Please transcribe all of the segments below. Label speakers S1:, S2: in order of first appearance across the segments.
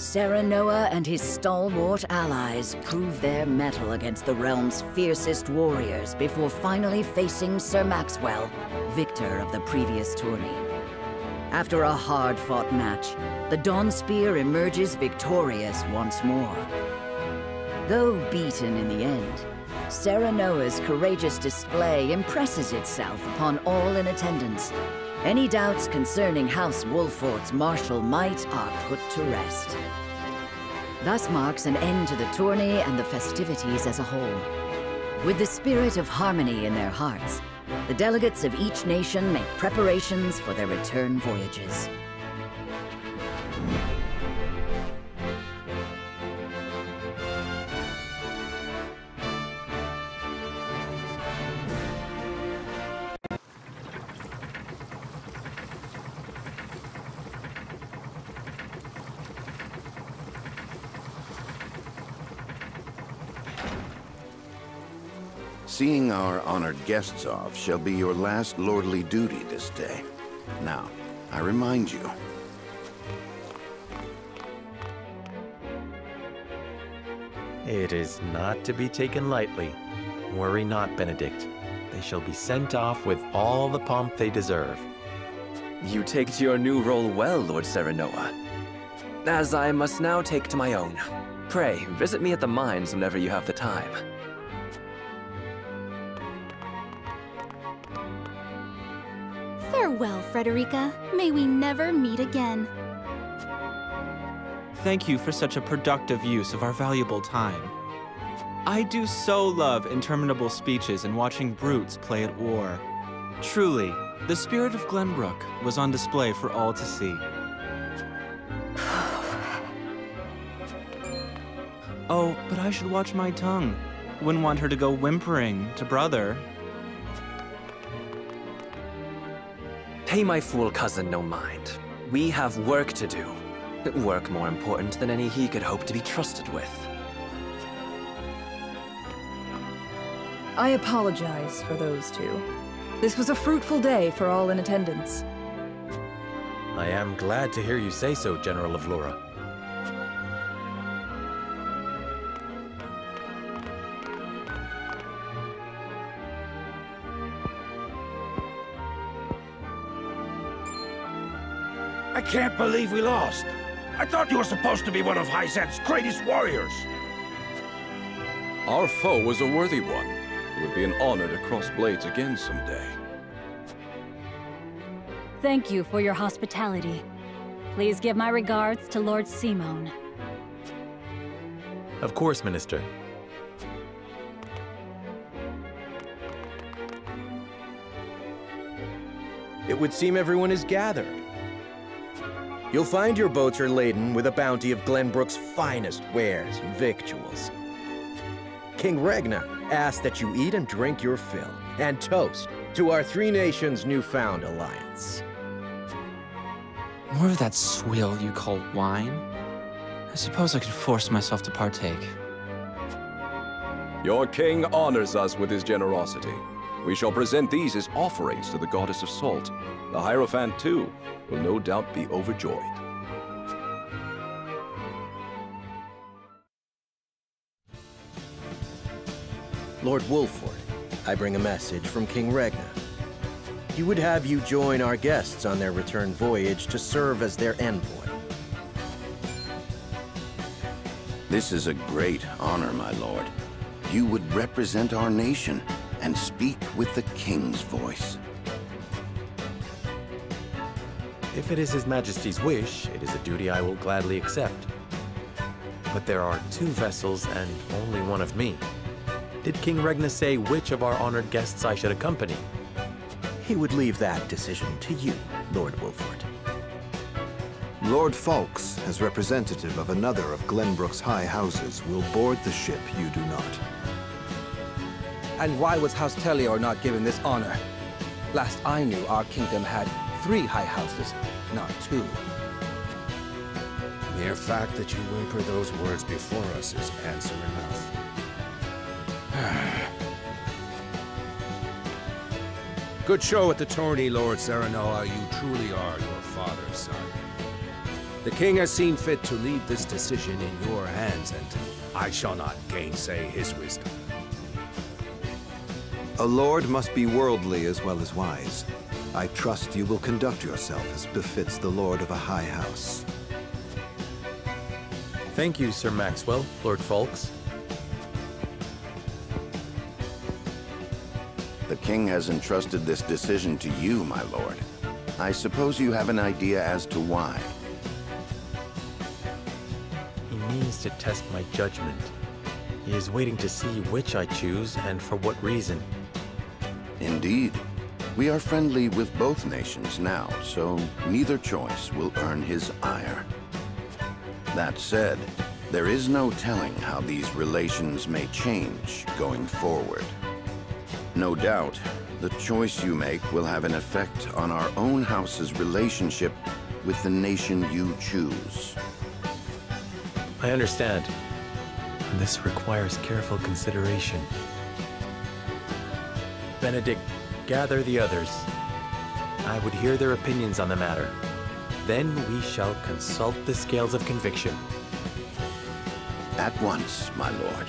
S1: Serenoa and his stalwart allies prove their mettle against the realm's fiercest warriors before finally facing Sir Maxwell, victor of the previous tourney. After a hard-fought match, the Dawnspear emerges victorious once more. Though beaten in the end, Serenoa's courageous display impresses itself upon all in attendance. Any doubts concerning House Wolfort's martial might are put to rest. Thus marks an end to the tourney and the festivities as a whole. With the spirit of harmony in their hearts, the delegates of each nation make preparations for their return voyages.
S2: Seeing our honored guests off shall be your last lordly duty this day. Now, I remind you.
S3: It is not to be taken lightly. Worry not, Benedict. They shall be sent off with all the pomp they deserve.
S4: You take to your new role well, Lord Serenoa. As I must now take to my own. Pray, visit me at the mines whenever you have the time.
S5: Farewell, Frederica. May we never meet again.
S6: Thank you for such a productive use of our valuable time. I do so love interminable speeches and watching brutes play at war. Truly, the spirit of Glenbrook was on display for all to see. Oh, but I should watch my tongue. Wouldn't want her to go whimpering to brother.
S4: Pay my fool cousin no mind. We have work to do. Work more important than any he could hope to be trusted with.
S7: I apologize for those two. This was a fruitful day for all in attendance.
S3: I am glad to hear you say so, General of Lura.
S8: I can't believe we lost. I thought you were supposed to be one of Hyzante's greatest warriors.
S9: Our foe was a worthy one. It would be an honor to cross blades again someday.
S10: Thank you for your hospitality. Please give my regards to Lord Simone.
S3: Of course, Minister.
S11: It would seem everyone is gathered. You'll find your boats are laden with a bounty of Glenbrook's finest wares and victuals. King Regna asks that you eat and drink your fill, and toast to our three nations' newfound alliance.
S6: More of that swill you call wine? I suppose I could force myself to partake.
S9: Your king honors us with his generosity. We shall present these as offerings to the goddess of salt. The Hierophant, too, will no doubt be overjoyed.
S11: Lord Wolford, I bring a message from King Regna. He would have you join our guests on their return voyage to serve as their envoy.
S2: This is a great honor, my lord. You would represent our nation and speak with the king's voice.
S3: If it is His Majesty's wish, it is a duty I will gladly accept. But there are 2 vessels and only one of me. Did King Regna say which of our honored guests I should accompany?
S11: He would leave that decision to you, Lord Wolford.
S12: Lord Fawkes, as representative of another of Glenbrook's high houses, will board the ship you do not.
S13: And why was House Tellior not given this honor? Last I knew, our kingdom had 3 high houses, not 2.
S8: Mere fact that you whimper those words before us is answer enough. Good show at the tourney, Lord Serenoa. You truly are your father's son. The king has seen fit to leave this decision in your hands, and I shall not gainsay his wisdom.
S12: A lord must be worldly as well as wise. I trust you will conduct yourself as befits the lord of a high house.
S3: Thank you, Sir Maxwell, Lord Fawkes.
S2: The king has entrusted this decision to you, my lord. I suppose you have an idea as to why.
S3: He means to test my judgment. He is waiting to see which I choose and for what reason.
S2: Indeed. We are friendly with both nations now, so neither choice will earn his ire. That said, there is no telling how these relations may change going forward. No doubt, the choice you make will have an effect on our own house's relationship with the nation you choose.
S3: I understand. This requires careful consideration. Benedict, gather the others. I would hear their opinions on the matter. Then we shall consult the scales of conviction.
S2: At once, my lord.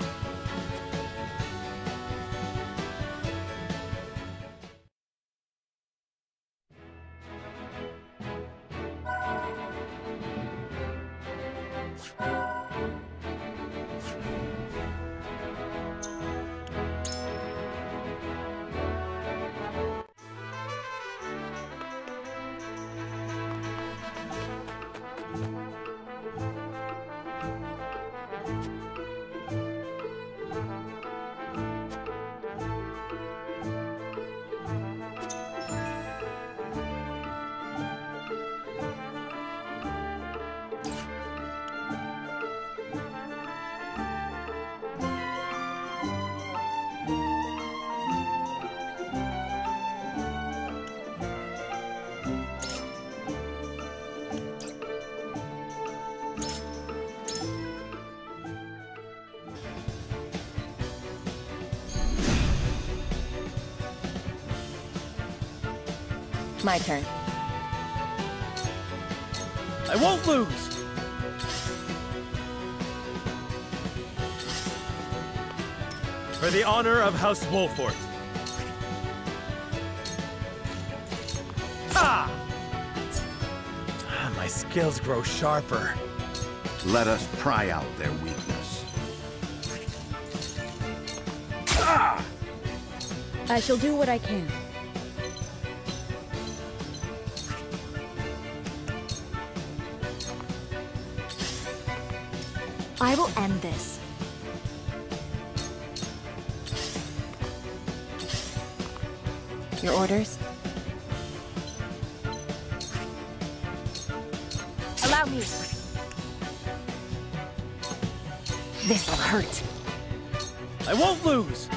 S14: My turn.
S15: I won't lose! For the honor of House Wolfort. Ha! My skills grow sharper.
S2: Let us pry out their weakness.
S14: I shall do what I can.
S5: I will end this.
S14: Your orders? Allow me. This'll hurt.
S15: I won't lose!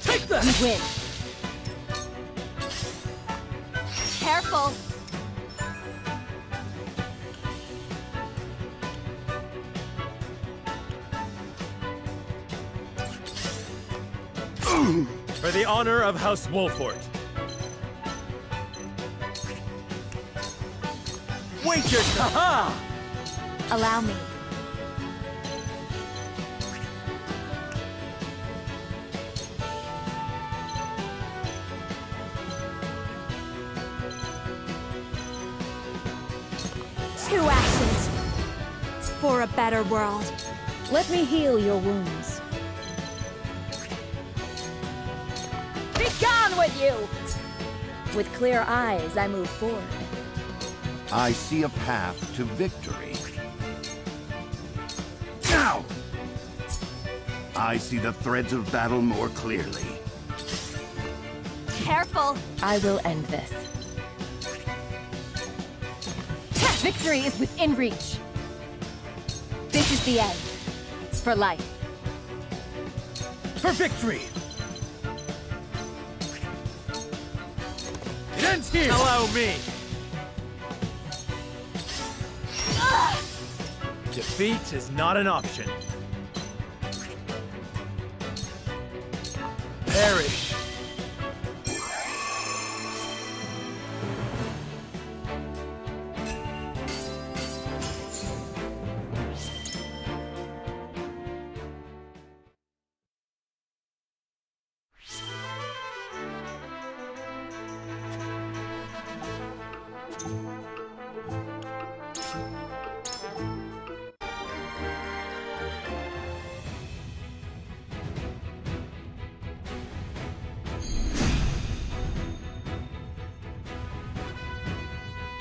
S15: Take that!
S14: You win.
S5: Careful!
S15: For the honor of House Wolfort. Wait your turn! Ha!
S5: Allow me. Two actions for a better world.
S14: Let me heal your wounds. Be gone with you! With clear eyes, I move forward.
S2: I see a path to victory. Now! I see the threads of battle more clearly.
S5: Careful!
S14: I will end this. Victory is within reach. This is the end. For life.
S15: For victory! It ends here! Allow me! Defeat is not an option. Perish!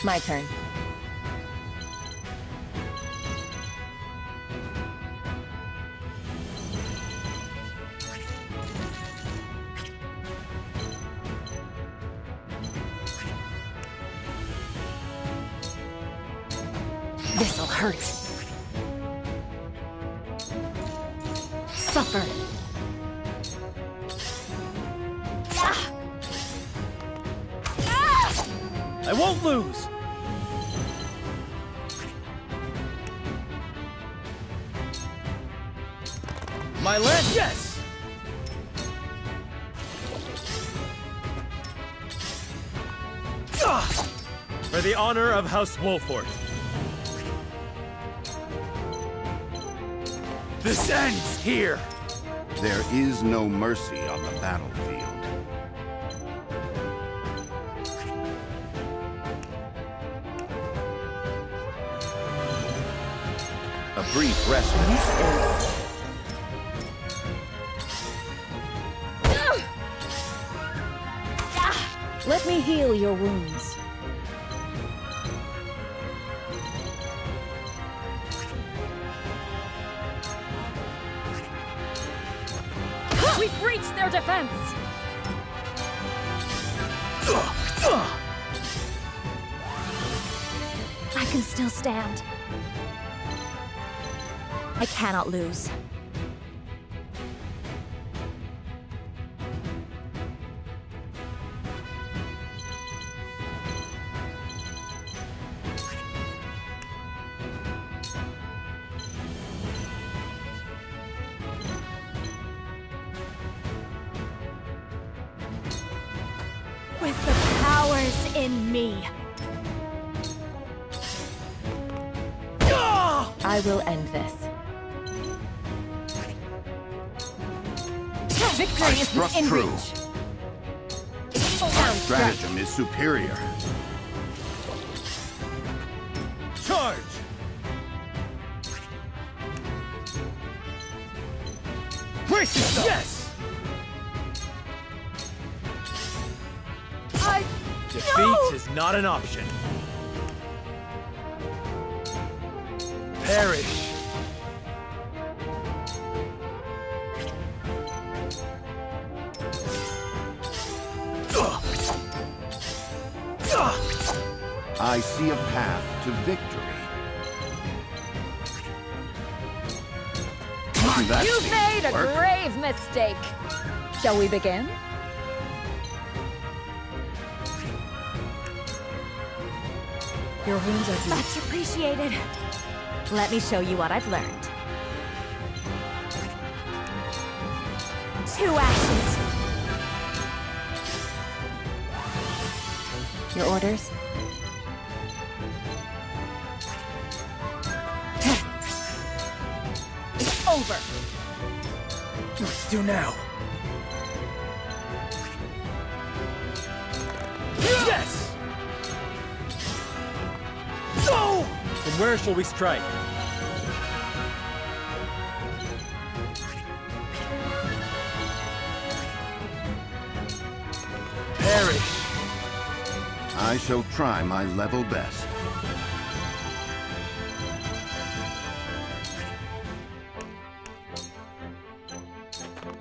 S14: My turn.
S5: This'll hurt. Suffer.
S15: I won't lose! My lance, yes! For the honor of House Wolford. This ends here!
S2: There is no mercy on the battlefield. A brief respite.
S10: Let me heal your wounds.
S5: We've breached their defense! I can still stand. I cannot lose. With the powers in me.
S14: I will end this.
S5: Victory is
S2: Struck
S5: within
S2: true.
S5: reach.
S2: Our stratagem is superior.
S15: Charge! Brace yourself! Yes! Defeat is not an option. Perish.
S2: I see a path to victory. That
S5: You've
S2: seems
S5: made
S2: to
S5: a
S2: work.
S5: grave mistake.
S10: Shall we begin?
S14: Your wounds are deep.
S5: Much appreciated.
S14: Let me show you what I've learned.
S5: 2 actions.
S14: Your orders?
S5: It's over.
S15: Let's do now. Yes! Go! From where shall we strike? Perish!
S2: I shall try my level best.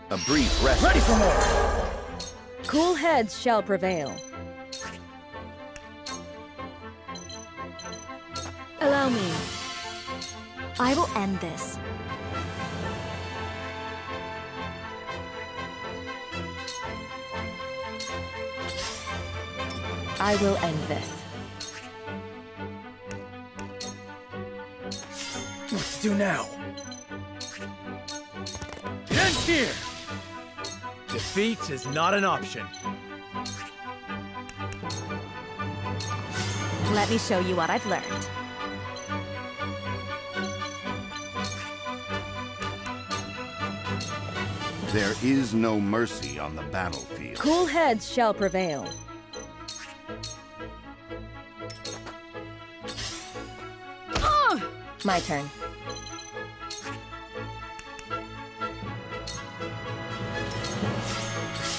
S2: A brief rest.
S15: Ready for more!
S7: Cool heads shall prevail.
S5: Allow me. I will end this.
S14: I will end this.
S15: Let's do now. It ends here! Defeat is not an option.
S14: Let me show you what I've learned.
S2: There is no mercy on the battlefield.
S7: Cool heads shall prevail.
S14: My turn.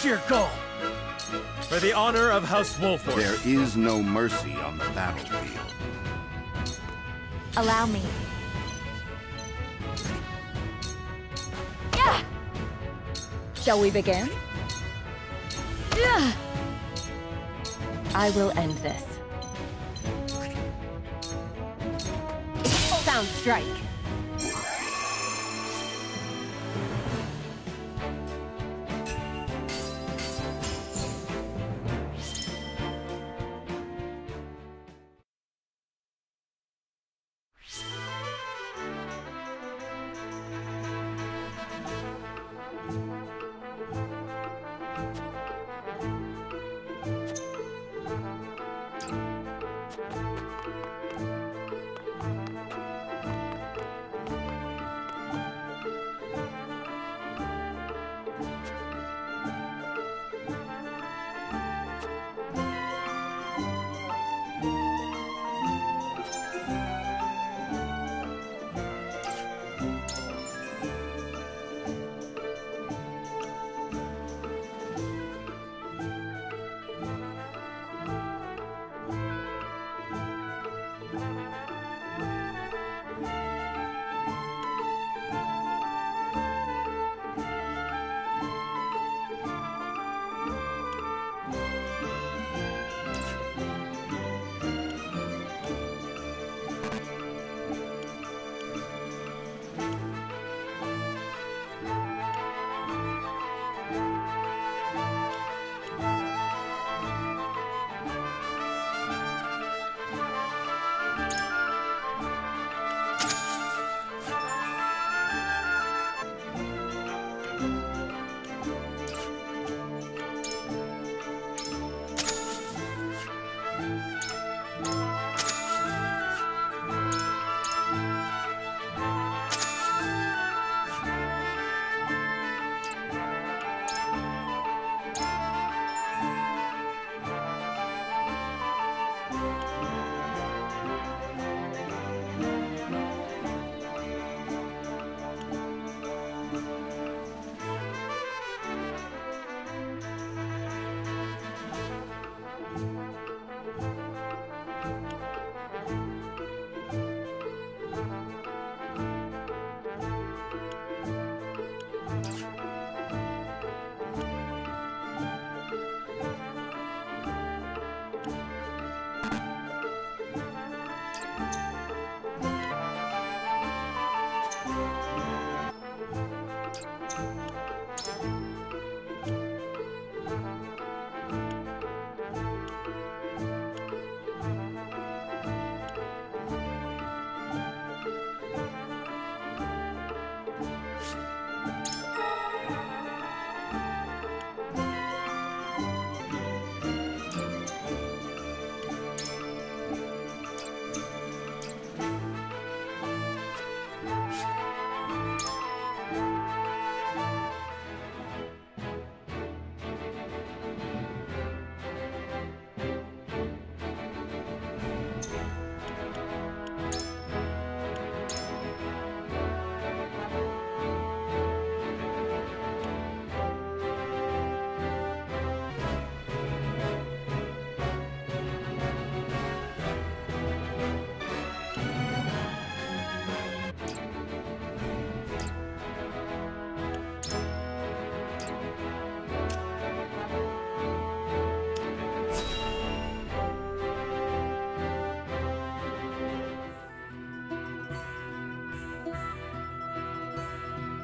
S15: Sheer goal! For the honor of House Wolford.
S2: There is no mercy on the battlefield.
S5: Allow me.
S14: Yeah! Shall we begin? Yeah! I will end this. Sound strike.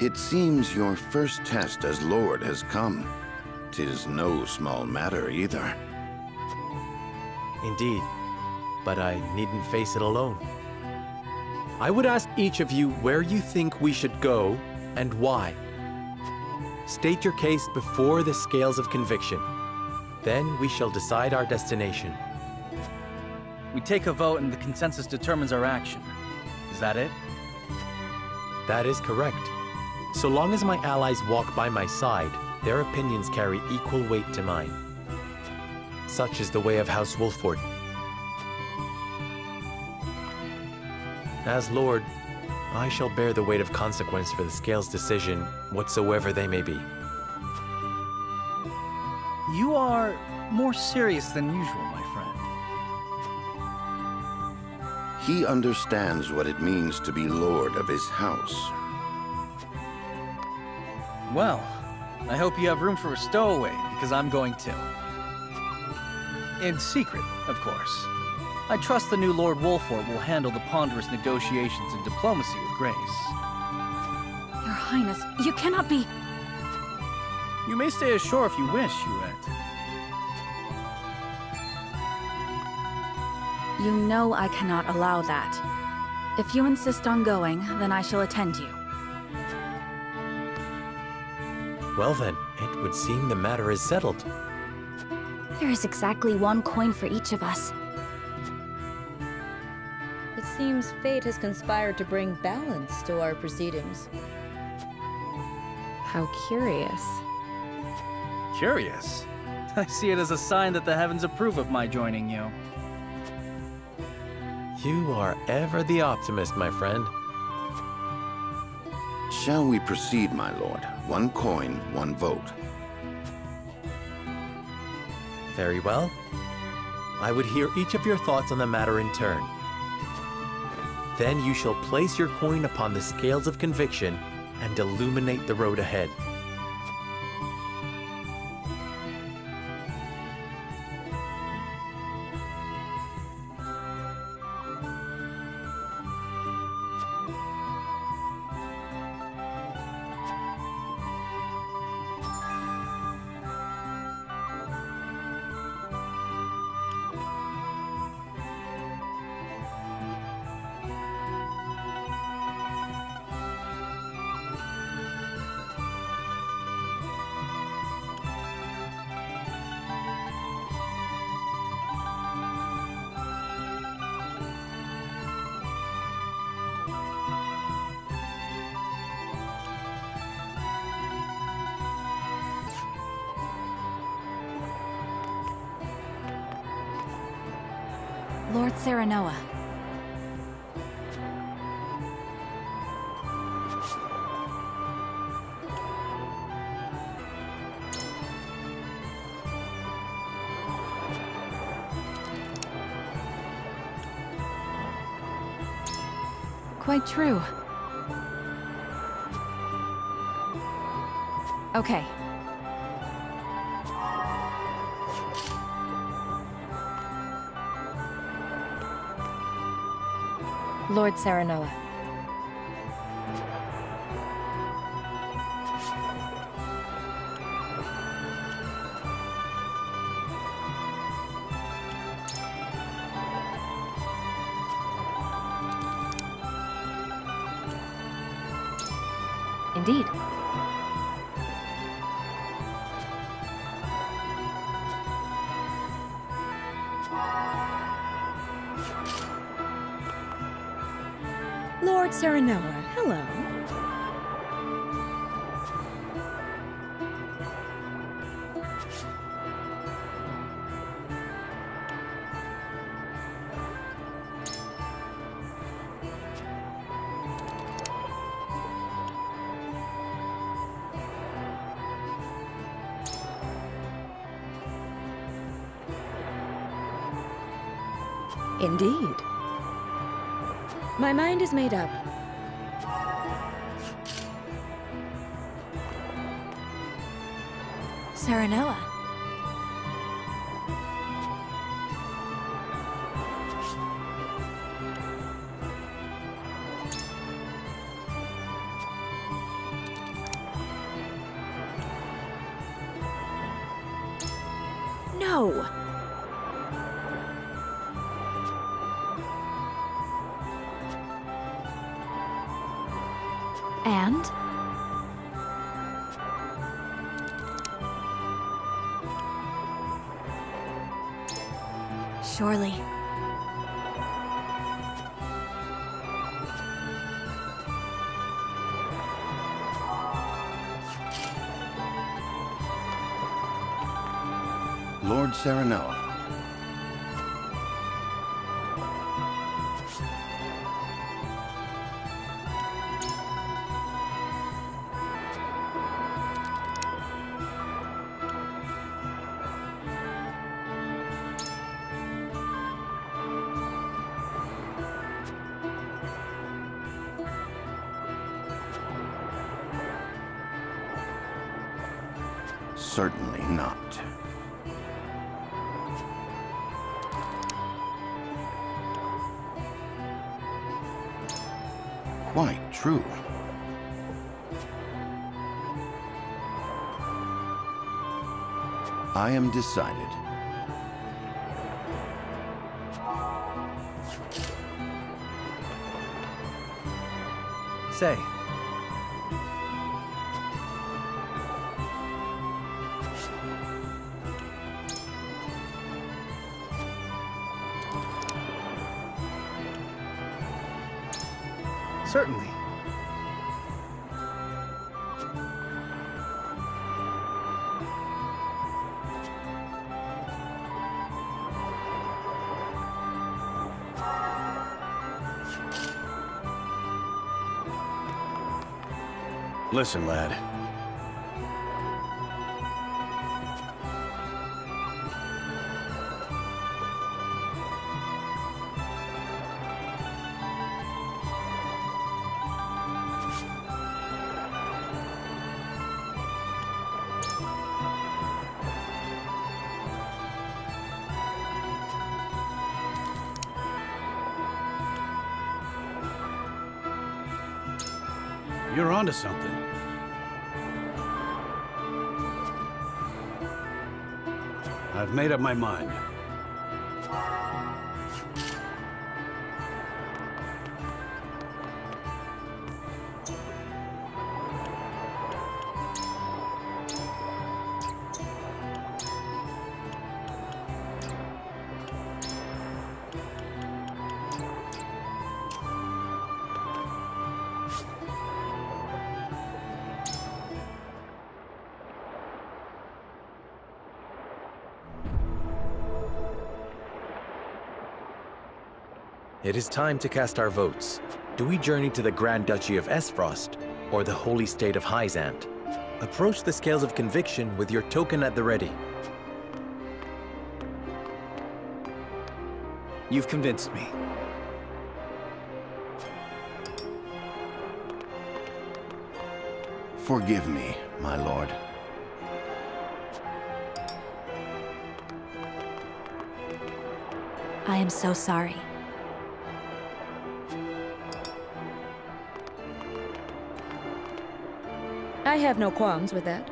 S2: It seems your first test as Lord has come. 'Tis no small matter either.
S3: Indeed, but I needn't face it alone. I would ask each of you where you think we should go and why. State your case before the scales of conviction. Then we shall decide our destination.
S16: We take a vote and the consensus determines our action. Is that it?
S3: That is correct. So long as my allies walk by my side, their opinions carry equal weight to mine. Such is the way of House Wolford. As Lord, I shall bear the weight of consequence for the Scales' decision, whatsoever they may be.
S16: You are more serious than usual, my friend.
S2: He understands what it means to be lord of his house.
S16: Well, I hope you have room for a stowaway, because I'm going to. In secret, of course. I trust the new Lord Wolfort will handle the ponderous negotiations and diplomacy with grace.
S5: Your Highness, you cannot be...
S16: You may stay ashore if you wish, Hyzante.
S7: You know I cannot allow that. If you insist on going, then I shall attend you.
S3: Well then, it would seem the matter is settled.
S5: There is exactly one coin for each of us.
S17: It seems fate has conspired to bring balance to our proceedings.
S7: How curious.
S16: Curious? I see it as a sign that the heavens approve of my joining you.
S3: You are ever the optimist, my friend.
S2: Shall we proceed, my lord? One coin, one vote.
S3: Very well. I would hear each of your thoughts on the matter in turn. Then you shall place your coin upon the scales of conviction and illuminate the road ahead.
S5: Lord Serenoa.
S7: Quite true. Okay.
S5: Lord Serenoa. Indeed.
S17: Lord Serenoa, hello. Indeed. My mind is made up.
S5: Serenoa. No. And? Surely.
S2: Lord Serenoa. Certainly not. Quite true. I am decided.
S16: Say. Certainly.
S8: Listen, lad. You're onto something. I've made up my mind.
S3: It is time to cast our votes. Do we journey to the Grand Duchy of Esfrost, or the Holy State of Hyzante? Approach the scales of conviction with your token at the ready.
S16: You've convinced me.
S2: Forgive me, my lord.
S7: I am so sorry.
S17: I have no qualms with that.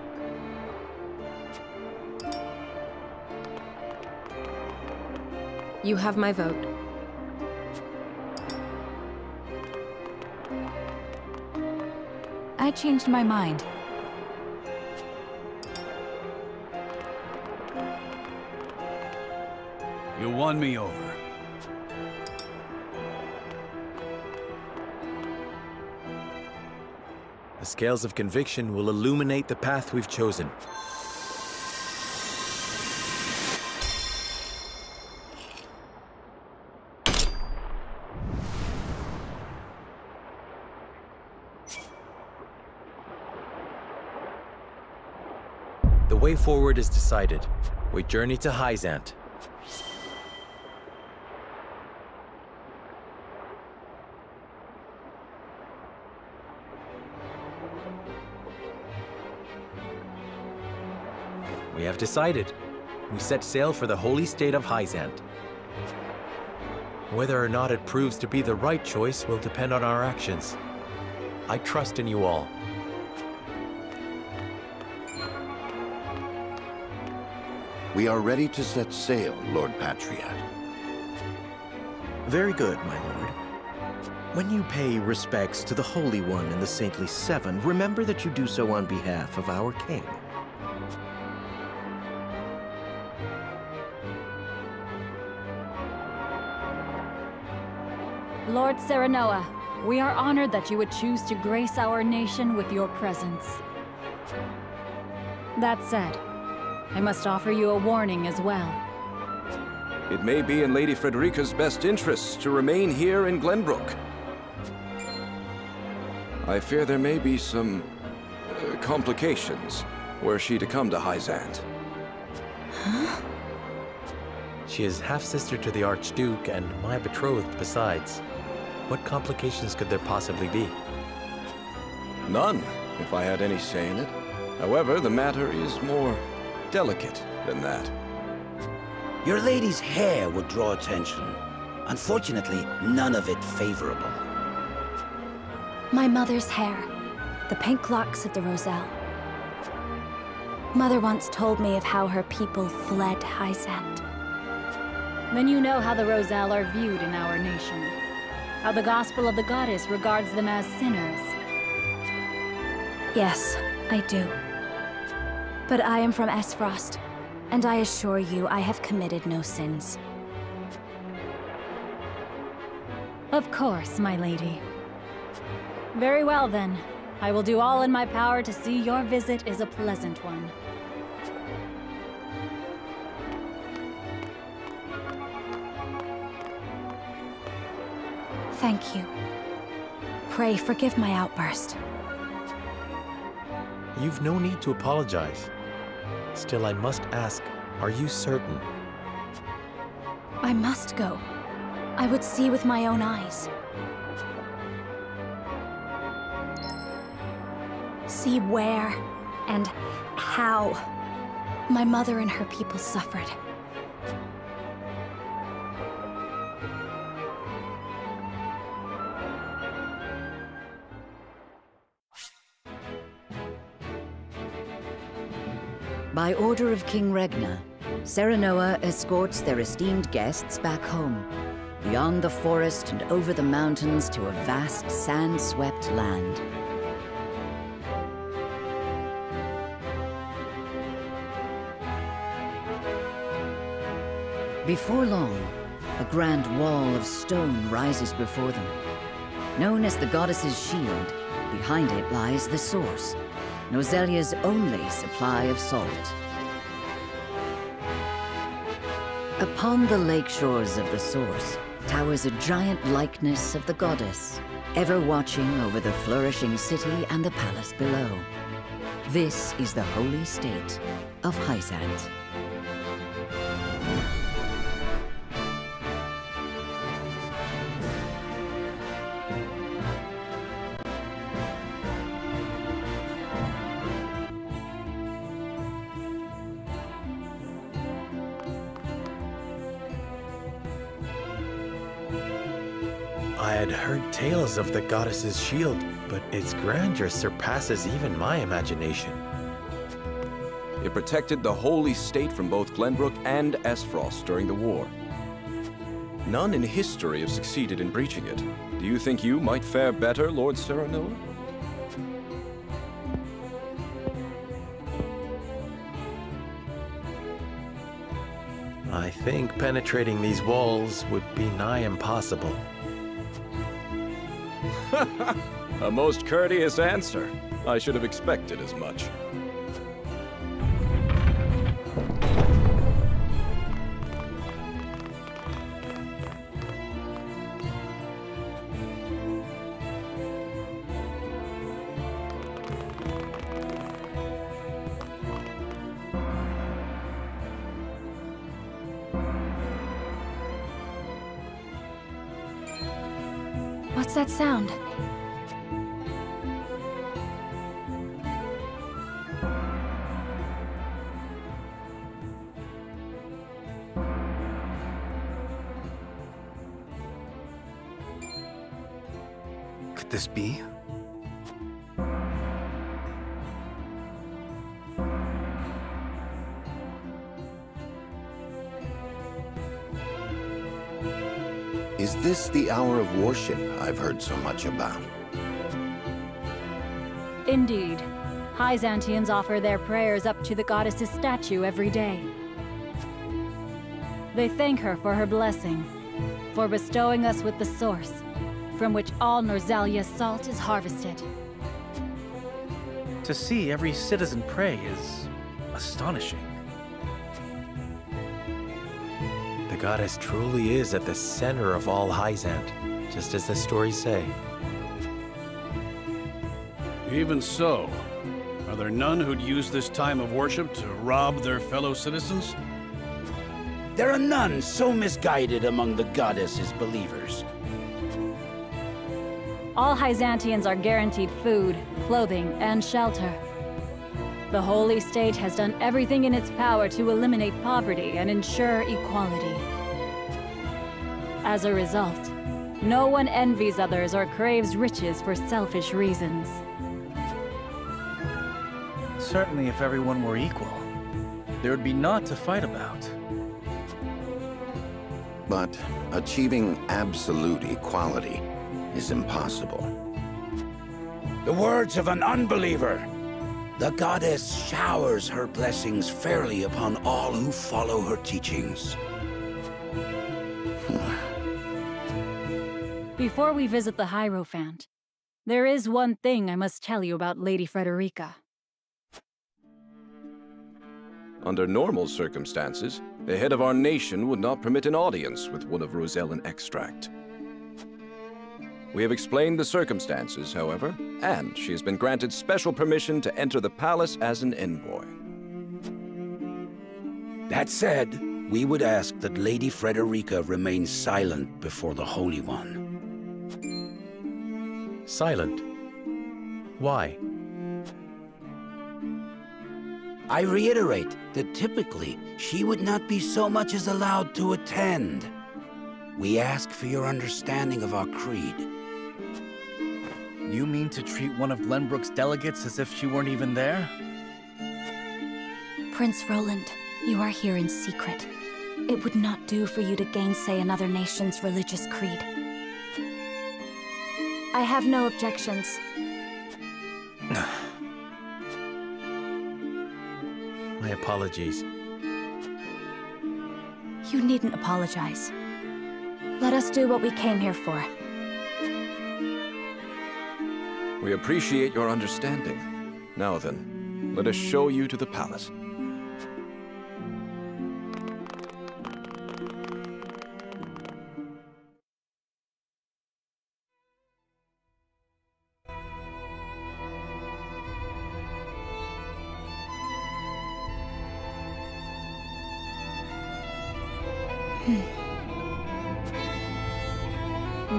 S5: You have my vote.
S7: I changed my mind.
S8: You won me over.
S3: The scales of conviction will illuminate the path we've chosen. The way forward is decided. We journey to Hyzante. We have decided. We set sail for the holy state of Hyzante. Whether or not it proves to be the right choice will depend on our actions. I trust in you all.
S2: We are ready to set sail, Lord Patriot.
S11: Very good, my lord. When you pay respects to the Holy One and the Saintly Seven, remember that you do so on behalf of our king.
S10: Lord Serenoa, we are honored that you would choose to grace our nation with your presence. That said, I must offer you a warning as well.
S9: It may be in Lady Frederica's best interests to remain here in Glenbrook. I fear there may be some complications were she to come to Hyzante.
S3: Huh? She is half-sister to the Archduke and my betrothed besides. What complications could there possibly be?
S9: None, if I had any say in it. However, the matter is more delicate than that.
S18: Your lady's hair would draw attention. Unfortunately, none of it favorable.
S5: My mother's hair. The pink locks of the Roselle. Mother once told me of how her people fled Hyzante.
S10: Then you know how the Roselle are viewed in our nation. How the gospel of the goddess regards them as sinners.
S5: Yes, I do. But I am from Esfrost, and I assure you I have committed no sins.
S10: Of course, my lady. Very well then. I will do all in my power to see your visit is a pleasant one.
S5: Thank you. Pray forgive my outburst.
S3: You've no need to apologize. Still, I must ask, are you certain?
S5: I must go. I would see with my own eyes. See where and how my mother and her people suffered.
S1: By order of King Regna, Serenoa escorts their esteemed guests back home, beyond the forest and over the mountains to a vast sand-swept land. Before long, a grand wall of stone rises before them. Known as the Goddess's Shield, behind it lies the source, Noselia's only supply of salt. Upon the lake shores of the source towers a giant likeness of the goddess, ever watching over the flourishing city and the palace below. This is the holy state of Hyzante.
S3: I had heard tales of the goddess's shield, but its grandeur surpasses even my imagination.
S9: It protected the holy state from both Glenbrook and Esfrost during the war. None in history have succeeded in breaching it. Do you think you might fare better, Lord Serenoa?
S3: I think penetrating these walls would be nigh impossible.
S9: A most courteous answer. I should have expected as much.
S5: What's that sound?
S19: Could this be?
S2: Is this the hour of worship I've heard so much about?
S10: Indeed. Hyzantians offer their prayers up to the goddess's statue every day. They thank her for her blessing, for bestowing us with the source, from which all Norzalia's salt is harvested.
S16: To see every citizen pray is astonishing.
S3: The goddess truly is at the center of all Hyzante, just as the stories say.
S20: Even so, are there none who'd use this time of worship to rob their fellow citizens?
S18: There are none so misguided among the goddess's believers.
S10: All Hyzantians are guaranteed food, clothing, and shelter. The Holy State has done everything in its power to eliminate poverty and ensure equality. As a result, no one envies others or craves riches for selfish reasons.
S16: Certainly if everyone were equal, there would be naught to fight about.
S2: But achieving absolute equality is impossible.
S18: The words of an unbeliever. The goddess showers her blessings fairly upon all who follow her teachings.
S10: Before we visit the Hierophant, there is one thing I must tell you about Lady Frederica.
S9: Under normal circumstances, the head of our nation would not permit an audience with one of Rosellan extract. We have explained the circumstances, however, and she has been granted special permission to enter the palace as an envoy.
S18: That said, we would ask that Lady Frederica remain silent before the Holy One.
S3: Silent? Why?
S18: I reiterate that typically she would not be so much as allowed to attend. We ask for your understanding of our creed.
S16: You mean to treat one of Glenbrook's delegates as if she weren't even there?
S5: Prince Roland, you are here in secret. It would not do for you to gainsay another nation's religious creed. I have no objections.
S3: My apologies.
S5: You needn't apologize. Let us do what we came here for.
S9: We appreciate your understanding. Now then, let us show you to the palace.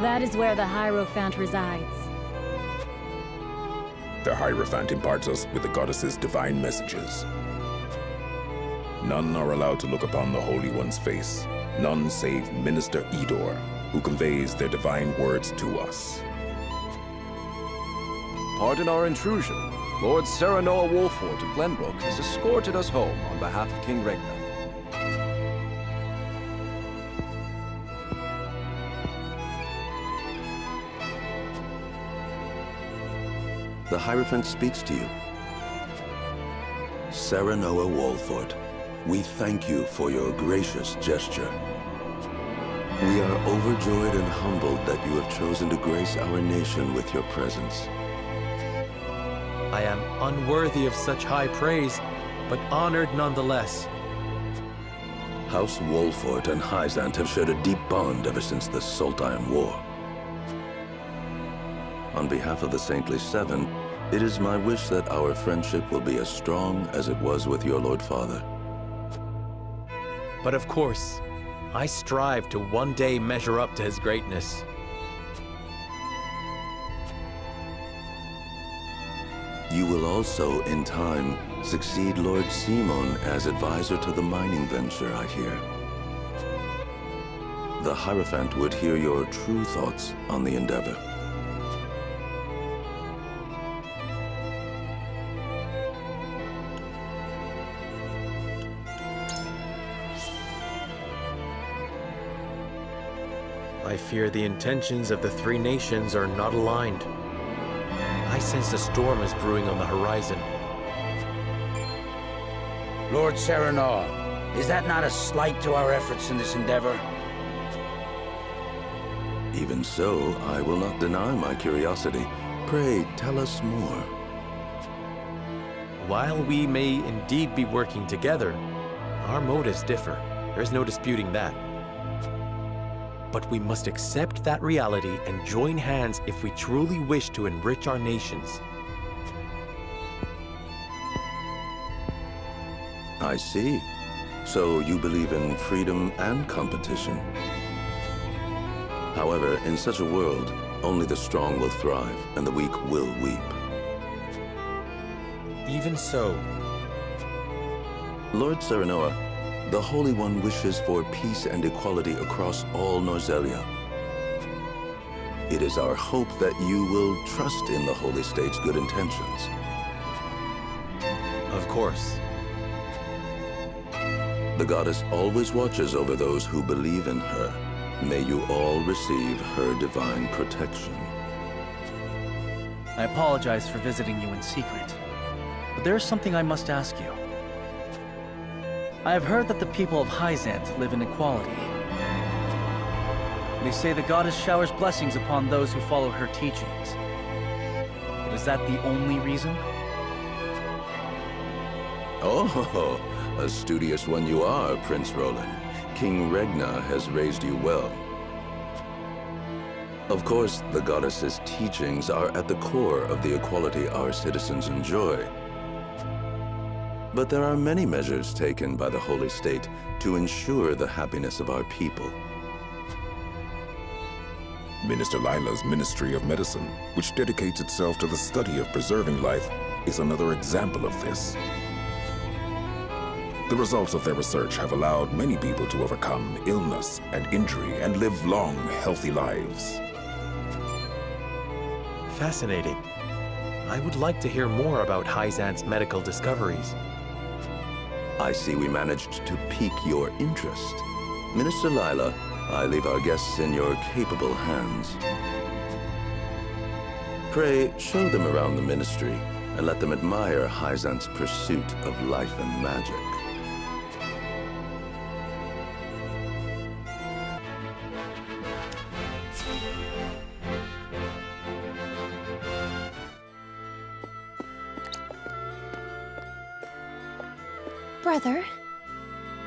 S10: That is where the Hierophant resides.
S21: The Hierophant imparts us with the goddess's divine messages. None are allowed to look upon the Holy One's face. None save Minister Edor, who conveys their divine words to us.
S9: Pardon our intrusion. Lord Serenoa Wolfort of Glenbrook has escorted us home on behalf of King Regna.
S2: The Hierophant speaks to you. Serenoa Wolfort, we thank you for your gracious gesture. We are overjoyed and humbled that you have chosen to grace our nation with your presence.
S3: I am unworthy of such high praise, but honored nonetheless.
S2: House Wolfort and Hyzante have shared a deep bond ever since the Sultan War. On behalf of the Saintly Seven, it is my wish that our friendship will be as strong as it was with your Lord Father.
S3: But of course, I strive to one day measure up to his greatness.
S2: You will also, in time, succeed Lord Simon as advisor to the mining venture, I hear. The Hierophant would hear your true thoughts on the endeavor.
S3: I fear the intentions of the three nations are not aligned. I sense a storm is brewing on the horizon.
S18: Lord Serenoa, is that not a slight to our efforts in this endeavor?
S2: Even so, I will not deny my curiosity. Pray, tell us more.
S3: While we may indeed be working together, our motives differ. There's no disputing that. But we must accept that reality and join hands if we truly wish to enrich our nations.
S2: I see. So you believe in freedom and competition. However, in such a world, only the strong will thrive and the weak will weep.
S3: Even so,
S4: Lord Serenoa, the Holy One wishes for peace and equality across all Norzelia. It is our hope that you will trust in the Holy State's good intentions.
S3: Of course.
S4: The goddess always watches over those who believe in her. May you all receive her divine protection.
S16: I apologize for visiting you in secret, but there is something I must ask you. I have heard that the people of Hyzante live in equality. They say the goddess showers blessings upon those who follow her teachings. But is that the only reason?
S4: Oh, a studious one you are, Prince Roland. King Regna has raised you well. Of course, the goddess's teachings are at the core of the equality our citizens enjoy. But there are many measures taken by the Holy State to ensure the happiness of our people.
S21: Minister Lila's Ministry of Medicine, which dedicates itself to the study of preserving life, is another example of this. The results of their research have allowed many people to overcome illness and injury and live long, healthy lives.
S3: Fascinating. I would like to hear more about Hyzante's medical discoveries.
S4: I see we managed to pique your interest. Minister Lila, I leave our guests in your capable hands. Pray, show them around the ministry and let them admire Hyzante's pursuit of life and magic.
S22: Brother,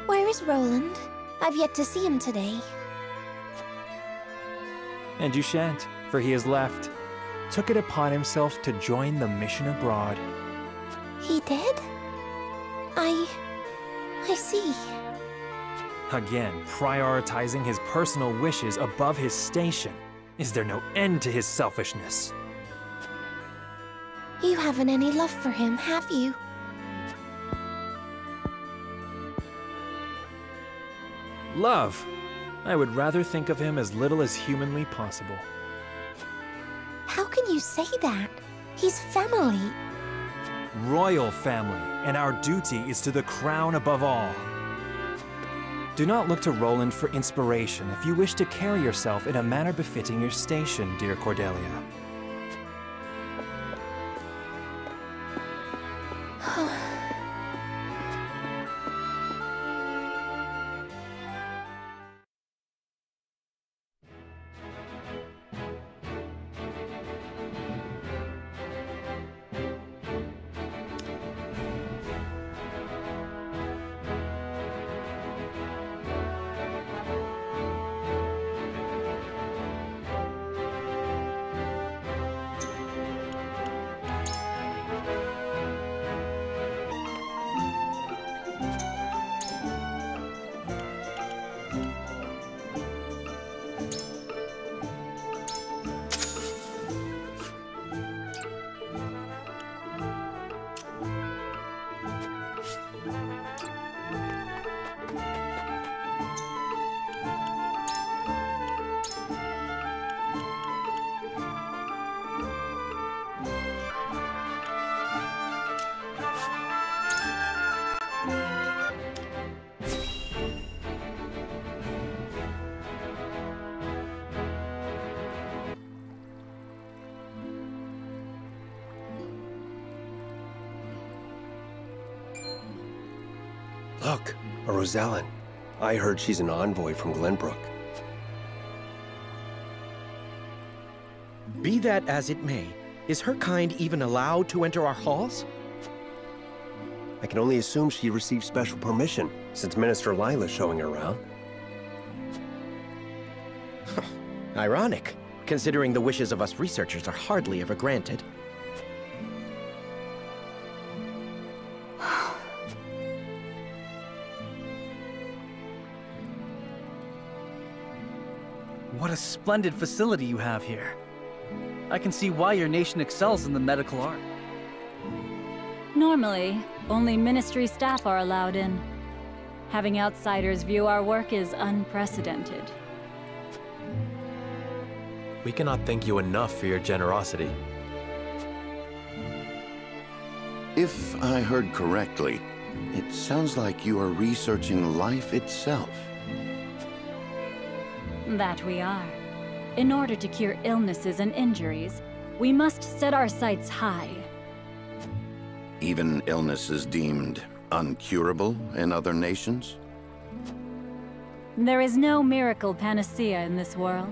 S22: where is Roland? I've yet to see him today.
S23: And you shan't, for he has left. Took it upon himself to join the mission abroad.
S22: He did? I see.
S23: Again, prioritizing his personal wishes above his station. Is there no end to his selfishness?
S22: You haven't any love for him, have you?
S23: Love. I would rather think of him as little as humanly possible.
S22: How can you say that? He's family.
S23: Royal family, and our duty is to the crown above all. Do not look to Roland for inspiration if you wish to carry yourself in a manner befitting your station, dear Cordelia.
S24: Look, a Rosellan. I heard she's an envoy from Glenbrook.
S11: Be that as it may, is her kind even allowed to enter our halls?
S24: I can only assume she received special permission, since Minister Lila's showing her around.
S11: Ironic, considering the wishes of us researchers are hardly ever granted.
S16: What a splendid facility you have here. I can see why your nation excels in the medical art.
S10: Normally, only Ministry staff are allowed in. Having outsiders view our work is unprecedented.
S3: We cannot thank you enough for your generosity.
S2: If I heard correctly, it sounds like you are researching life itself.
S10: That we are. In order to cure illnesses and injuries, we must set our sights high.
S2: Even illnesses deemed uncurable in other nations?
S10: There is no miracle panacea in this world,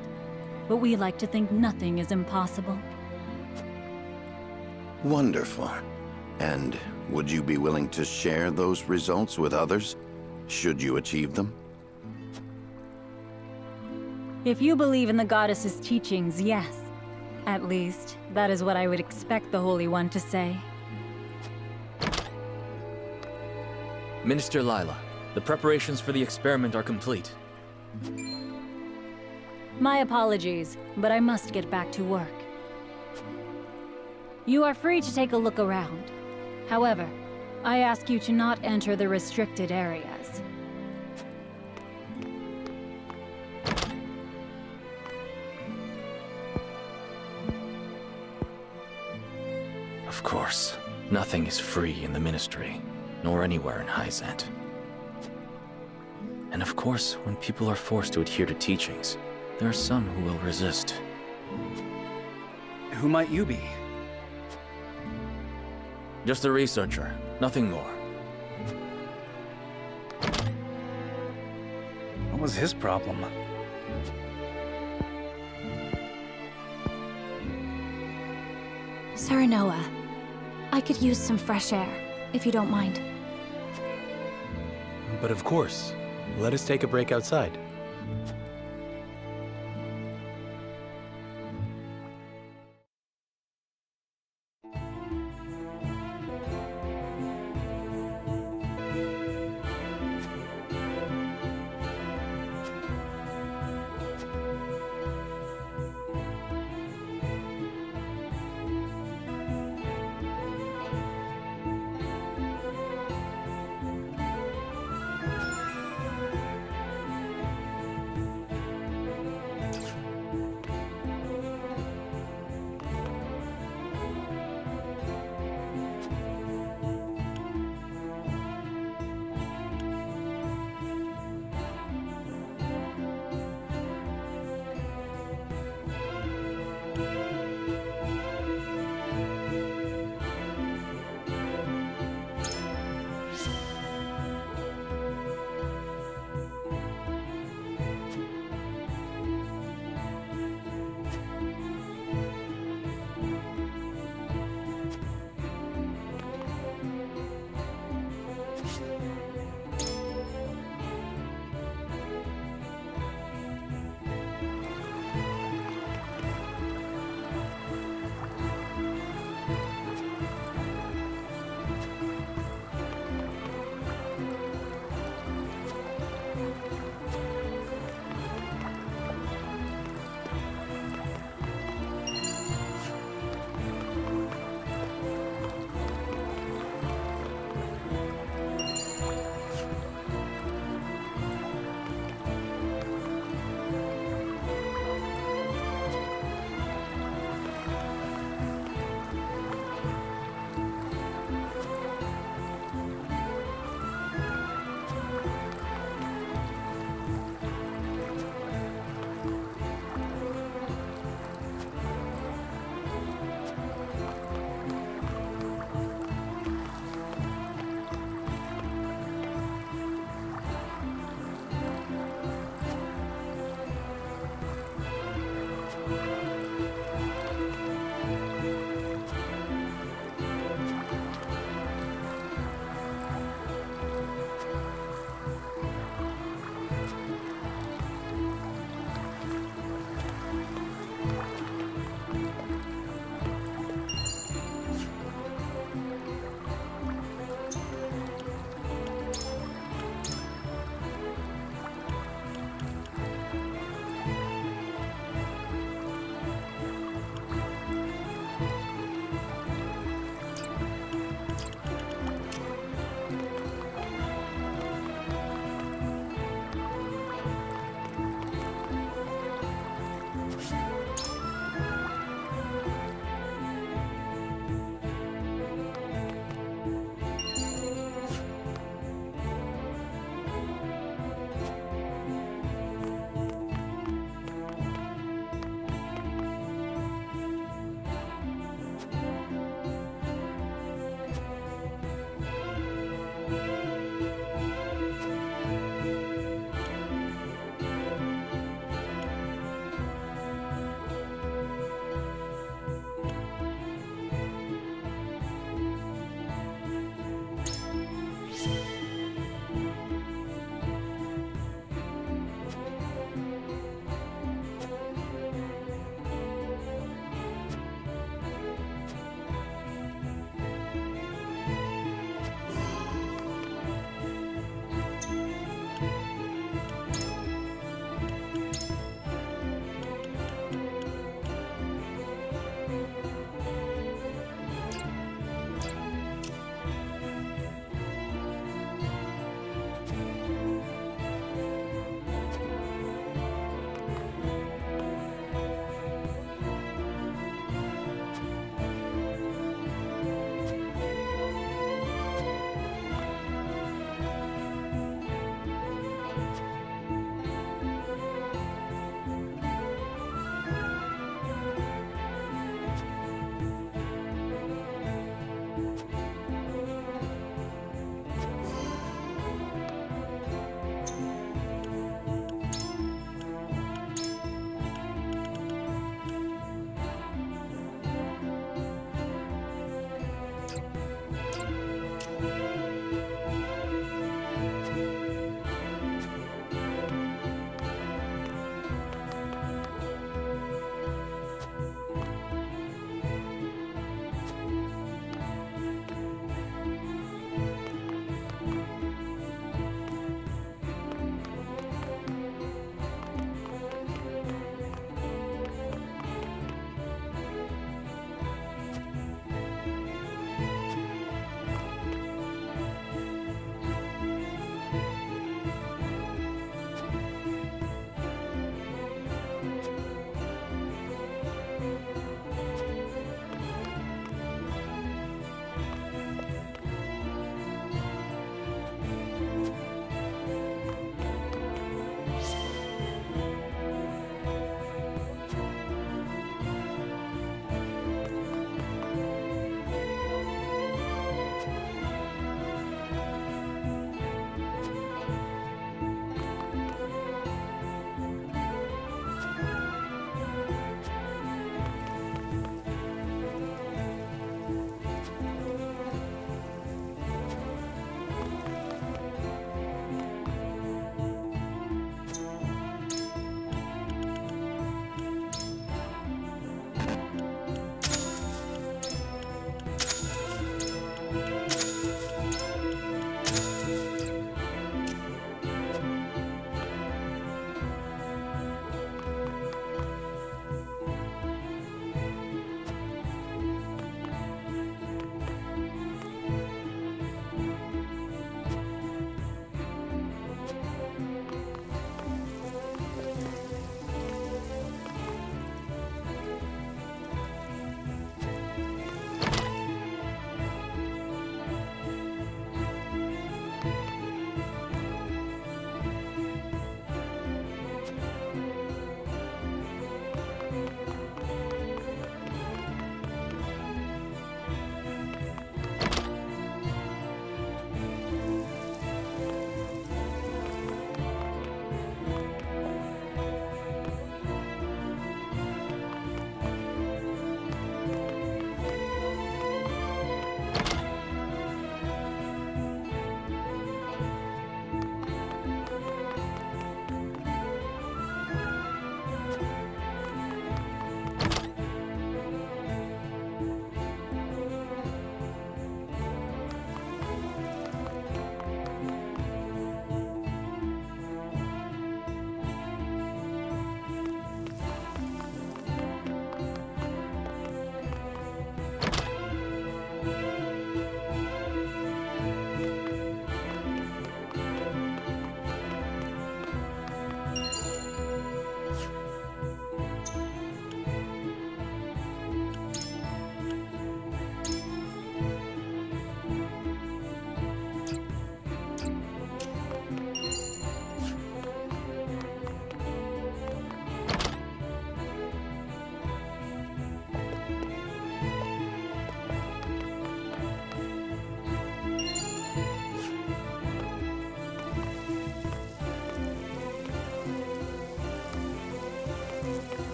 S10: but we like to think nothing is impossible.
S2: Wonderful. And would you be willing to share those results with others, should you achieve them?
S10: If you believe in the goddess's teachings, yes. At least, that is what I would expect the Holy One to say.
S6: Minister Lila, the preparations for the experiment are complete.
S10: My apologies, but I must get back to work. You are free to take a look around. However, I ask you to not enter the restricted areas.
S6: Of course, nothing is free in the Ministry, nor anywhere in Hyzante. And of course, when people are forced to adhere to teachings, there are some who will resist.
S16: Who might you be?
S6: Just a researcher, nothing more.
S16: What was his problem?
S5: Saranoa, I could use some fresh air, if you don't mind.
S3: But of course, let us take a break outside.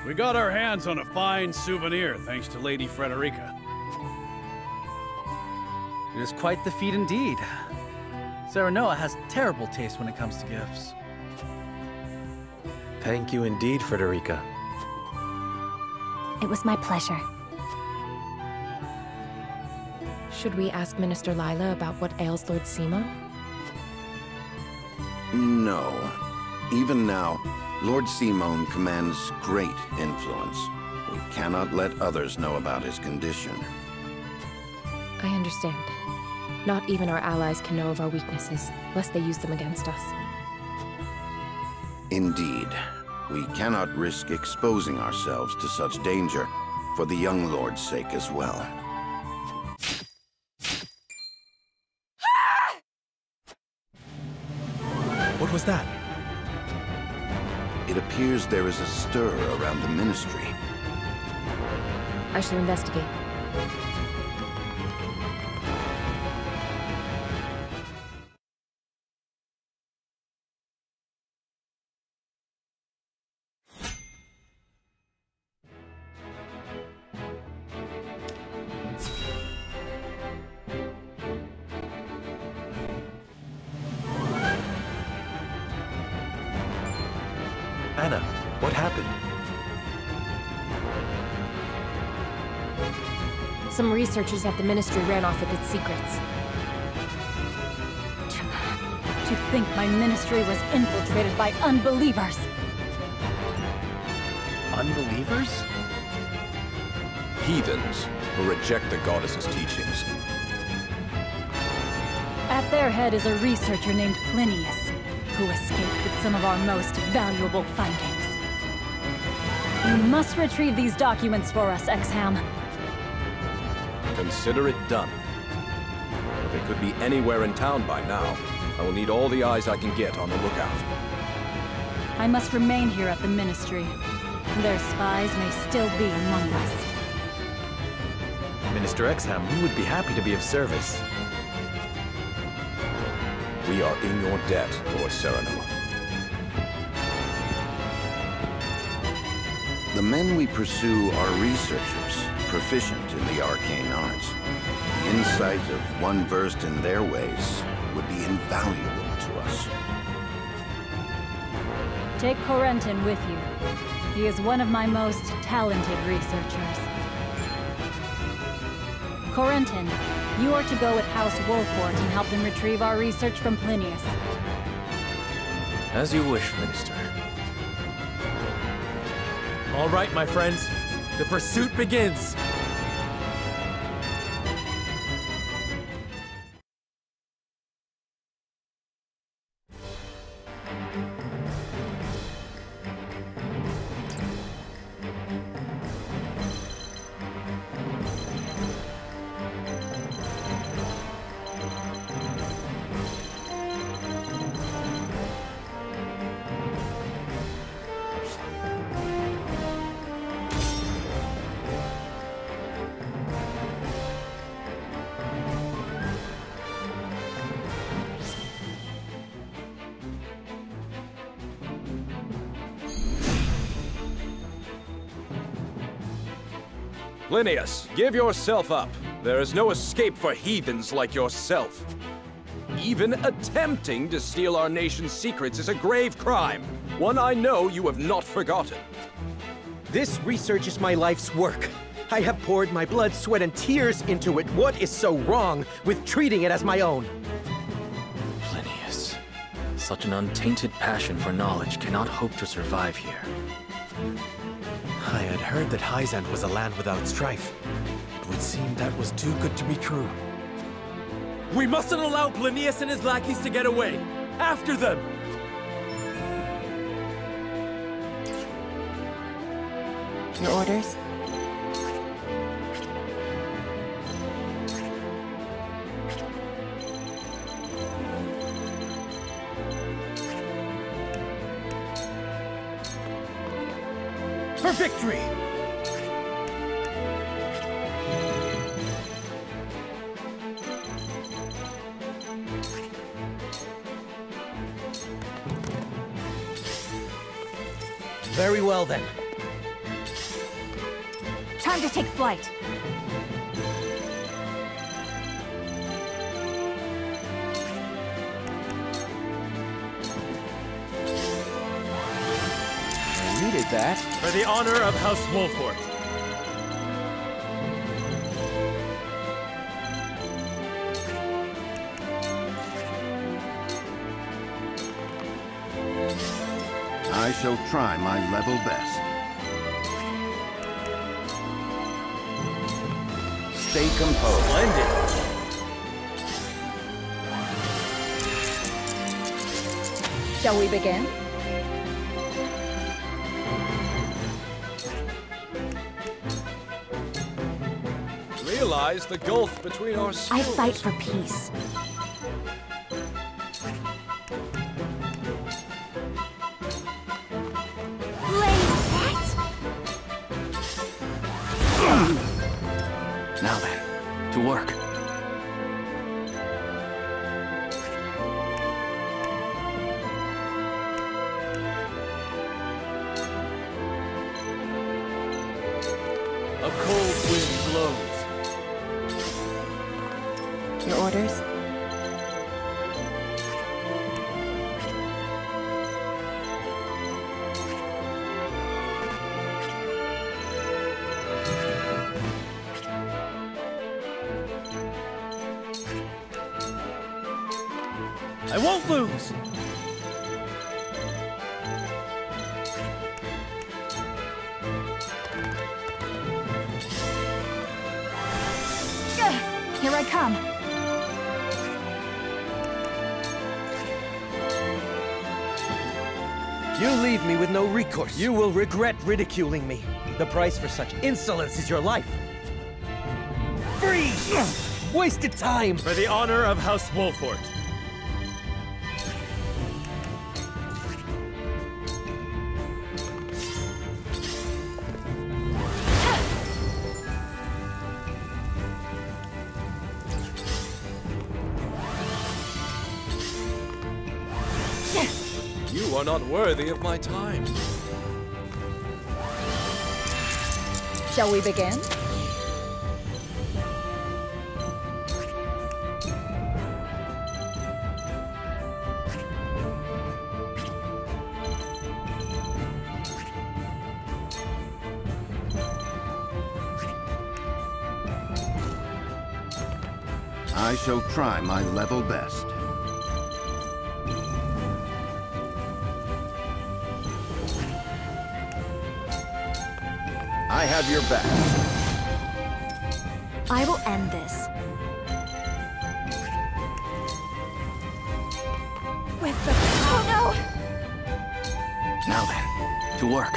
S20: We got our hands on a fine souvenir thanks to Lady Frederica.
S16: It is quite the feat indeed. Serenoa has terrible taste when it comes to gifts.
S3: Thank you indeed, Frederica.
S5: It was my pleasure.
S12: Should we ask Minister Lila about what ails Lord Simon?
S2: No. Even now, Lord Simon commands great influence. We cannot let others know about his condition.
S12: I understand. Not even our allies can know of our weaknesses, lest they use them against us.
S2: Indeed. We cannot risk exposing ourselves to such danger, for the young lord's sake as well.
S3: What was that?
S2: It appears there is a stir around the ministry.
S12: I shall investigate.
S3: Anna, what happened?
S12: Some researchers at the Ministry ran off with its secrets.
S10: To think my ministry was infiltrated by unbelievers.
S9: Unbelievers? Heathens who reject the goddess's teachings.
S10: At their head is a researcher named Plinius, who escaped with some of our most valuable findings. You must retrieve these documents for us, Exham.
S9: Consider it done. But they could be anywhere in town by now. I will need all the eyes I can get on the lookout.
S10: I must remain here at the Ministry. Their spies may still be among us.
S3: Minister Exham, we would be happy to be of service.
S9: We are in your debt, Lord Serenoa.
S2: The men we pursue are researchers, proficient in the arcane arts. The insight of one versed in their ways would be invaluable to us.
S10: Take Corentin with you. He is one of my most talented researchers. Corentin, you are to go with House Wolfort and help them retrieve our research from Plinius.
S6: As you wish, Minister.
S3: All right, my friends. The pursuit begins!
S9: Plinius, give yourself up. There is no escape for heathens like yourself. Even attempting to steal our nation's secrets is a grave crime. One I know you have not forgotten.
S11: This research is my life's work. I have poured my blood, sweat, and tears into it. What is so wrong with treating it as my own?
S6: Plinius, such an untainted passion for knowledge cannot hope to survive here.
S3: I had heard that Hyzante was a land without strife. It would seem that was too good to be true.
S13: We mustn't allow Plinius and his lackeys to get away! After them!
S12: Your orders?
S13: For victory!
S11: Very well then.
S10: Time to take flight.
S11: I needed that.
S13: For the honor of House Wolfort.
S2: I shall try my level best. Stay composed.
S13: Splendid.
S10: Shall we begin?
S9: Realize the gulf between our
S10: I
S9: skills.
S10: fight for peace.
S6: Now then, to work.
S13: A cold wind blows.
S12: Your orders?
S13: I won't lose!
S10: Here I come.
S11: You leave me with no recourse. You will regret ridiculing me. The price for such insolence is your life. Freeze! Wasted time!
S13: For the honor of House Wolfort.
S9: You are not worthy of my time.
S10: Shall we begin?
S2: I shall try my level best. I have your back.
S10: I will end this. With the... Oh no!
S6: Now then, to work.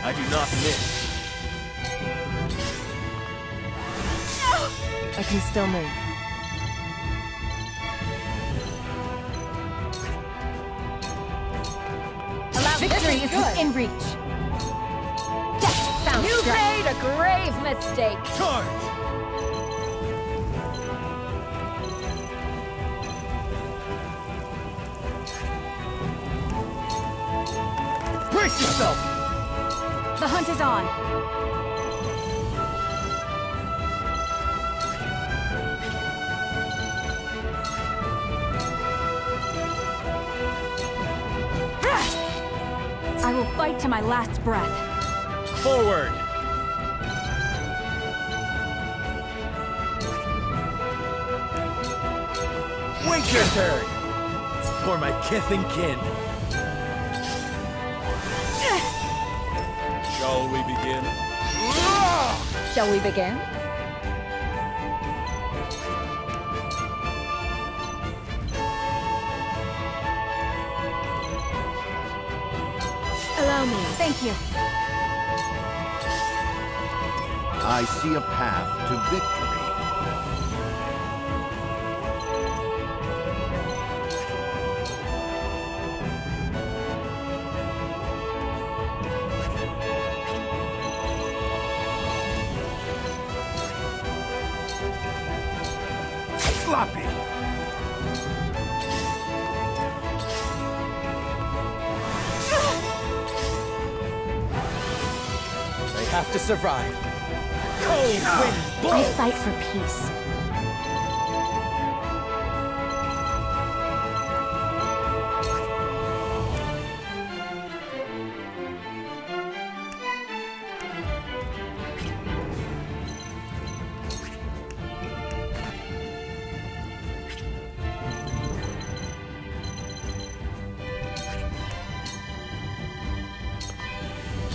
S13: I do not miss.
S12: I can still move.
S10: Victory is within reach. Death sounds You made a grave mistake.
S13: Charge!
S11: Brace yourself!
S10: The hunt is on. I will fight to my last breath.
S13: Forward!
S11: Wait your turn!
S13: For my kith and kin. Shall we begin?
S10: Shall we begin?
S12: Allow me.
S10: Thank you.
S2: I see a path to victory.
S8: sloppy!
S11: They have to survive. Cold wind blows!
S5: I fight for peace.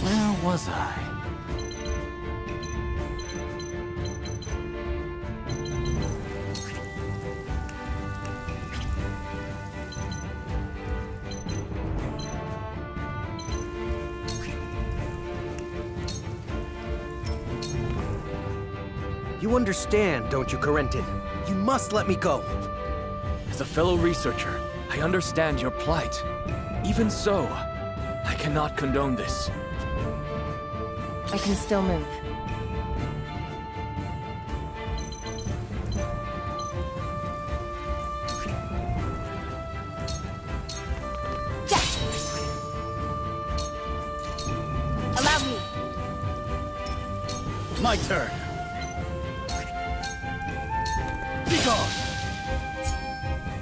S6: Where was I?
S11: You understand, don't you, Corentin? You must let me go.
S6: As a fellow researcher, I understand your plight. Even so, I cannot condone this.
S12: I can still move.
S22: Allow me.
S8: My turn. Be gone!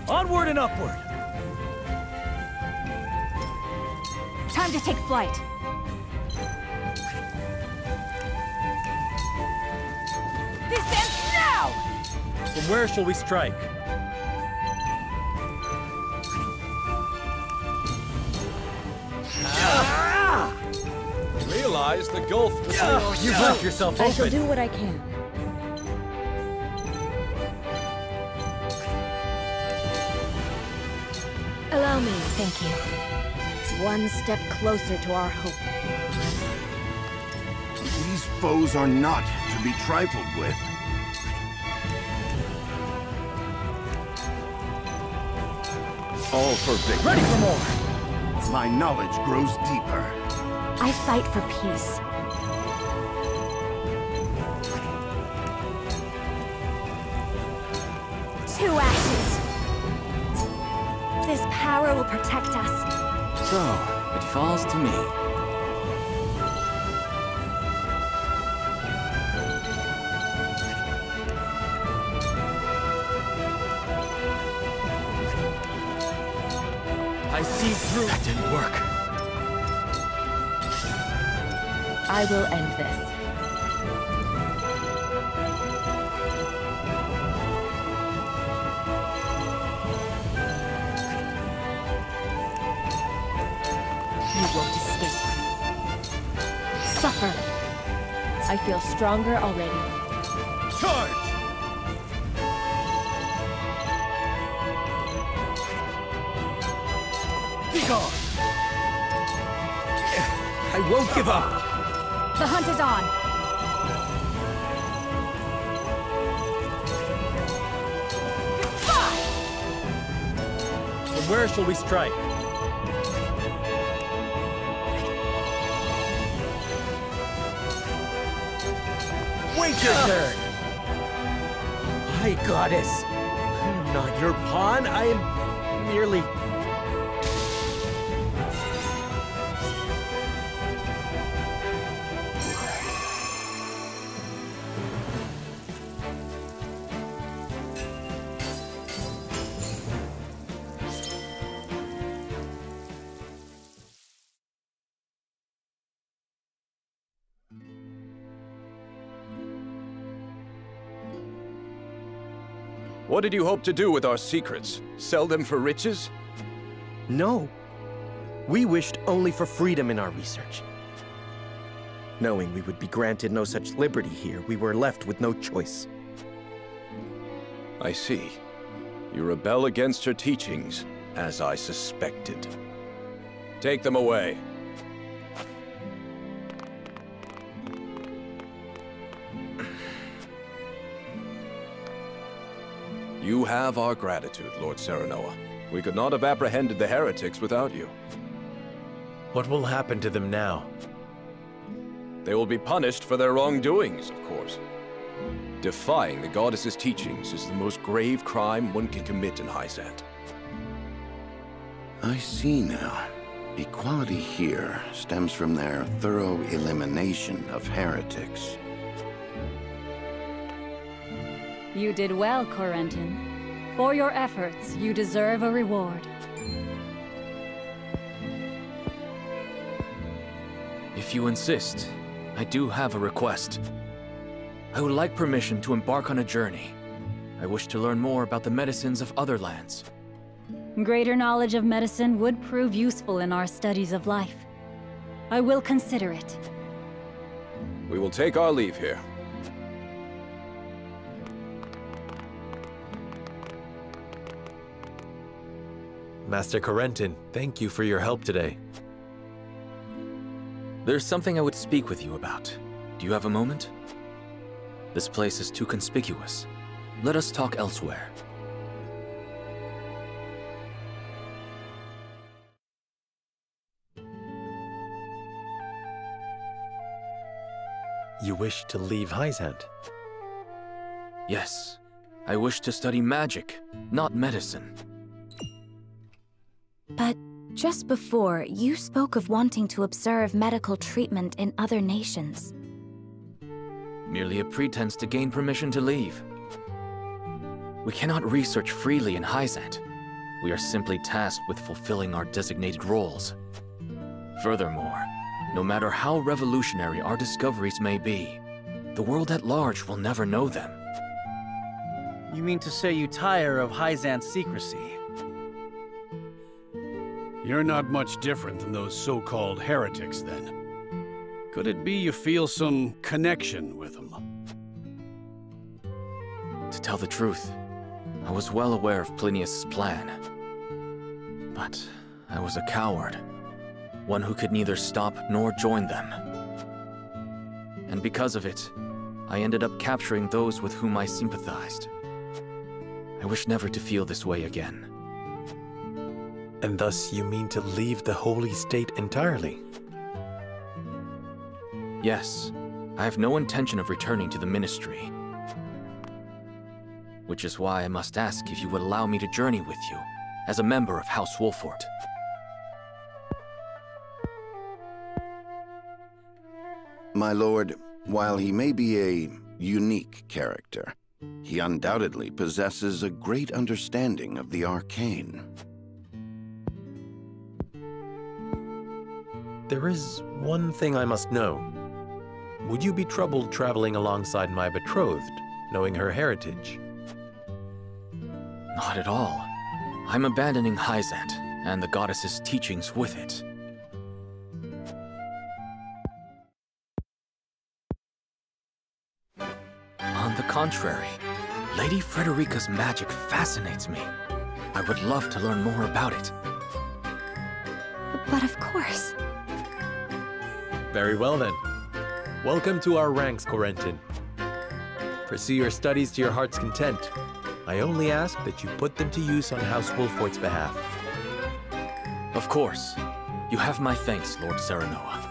S16: Onward and upward!
S10: Time to take flight.
S22: This ends now!
S16: From where shall we strike?
S9: Realize the gulf between
S16: You've left yourself
S10: I shall
S16: open.
S10: do what I can.
S5: Allow me, thank you. One step closer to our hope.
S2: These foes are not to be trifled with. All for victory.
S16: Ready for more!
S2: My knowledge grows deeper.
S5: I fight for peace. Two ashes. This power will protect us.
S6: So, it falls to me. I see through. That didn't work.
S10: I will end this. You won't escape. Suffer. I feel stronger already.
S8: Charge! Be gone!
S11: I won't give up!
S10: The hunt is on!
S16: From where shall we strike?
S11: Wait your turn! My goddess! I am not your pawn, I am merely...
S9: What did you hope to do with our secrets? Sell them for riches?
S11: No. We wished only for freedom in our research. Knowing we would be granted no such liberty here, we were left with no choice.
S9: I see. You rebel against her teachings, as I suspected. Take them away. You have our gratitude, Lord Serenoa. We could not have apprehended the heretics without you.
S3: What will happen to them now?
S9: They will be punished for their wrongdoings, of course. Defying the goddess's teachings is the most grave crime one can commit in Hyzante.
S2: I see now. Equality here stems from their thorough elimination of heretics.
S10: You did well, Corentin. For your efforts, you deserve a reward.
S6: If you insist, I do have a request. I would like permission to embark on a journey. I wish to learn more about the medicines of other lands.
S10: Greater knowledge of medicine would prove useful in our studies of life. I will consider it.
S9: We will take our leave here.
S3: Master Corentin, thank you for your help today.
S6: There's something I would speak with you about. Do you have a moment? This place is too conspicuous. Let us talk elsewhere.
S3: You wish to leave Hyzante?
S6: Yes. I wish to study magic, not medicine.
S5: But just before, you spoke of wanting to observe medical treatment in other nations.
S6: Merely a pretense to gain permission to leave. We cannot research freely in Hyzante. We are simply tasked with fulfilling our designated roles. Furthermore, no matter how revolutionary our discoveries may be, the world at large will never know them.
S16: You mean to say you tire of Hyzante's secrecy?
S20: You're not much different than those so-called heretics, then. Could it be you feel some connection with them?
S6: To tell the truth, I was well aware of Plinius' plan. But I was a coward. One who could neither stop nor join them. And because of it, I ended up capturing those with whom I sympathized. I wish never to feel this way again.
S3: And thus you mean to leave the Holy State entirely?
S6: Yes, I have no intention of returning to the Ministry. Which is why I must ask if you would allow me to journey with you, as a member of House Wolfort.
S2: My lord, while he may be a unique character, he undoubtedly possesses a great understanding of the arcane.
S3: There is one thing I must know. Would you be troubled traveling alongside my betrothed, knowing her heritage?
S6: Not at all. I'm abandoning Hyzante, and the goddess's teachings with it. On the contrary, Lady Frederica's magic fascinates me. I would love to learn more about it.
S5: But of course.
S3: Very well then. Welcome to our ranks, Corentin. Pursue your studies to your heart's content. I only ask that you put them to use on House Wolfort's behalf.
S6: Of course. You have my thanks, Lord Serenoa.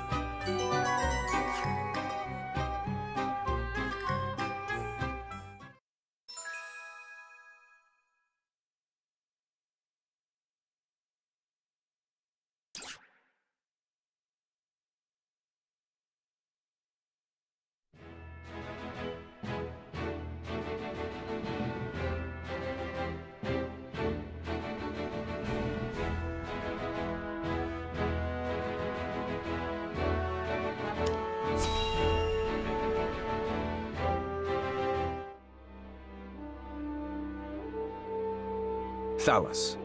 S19: Thalos,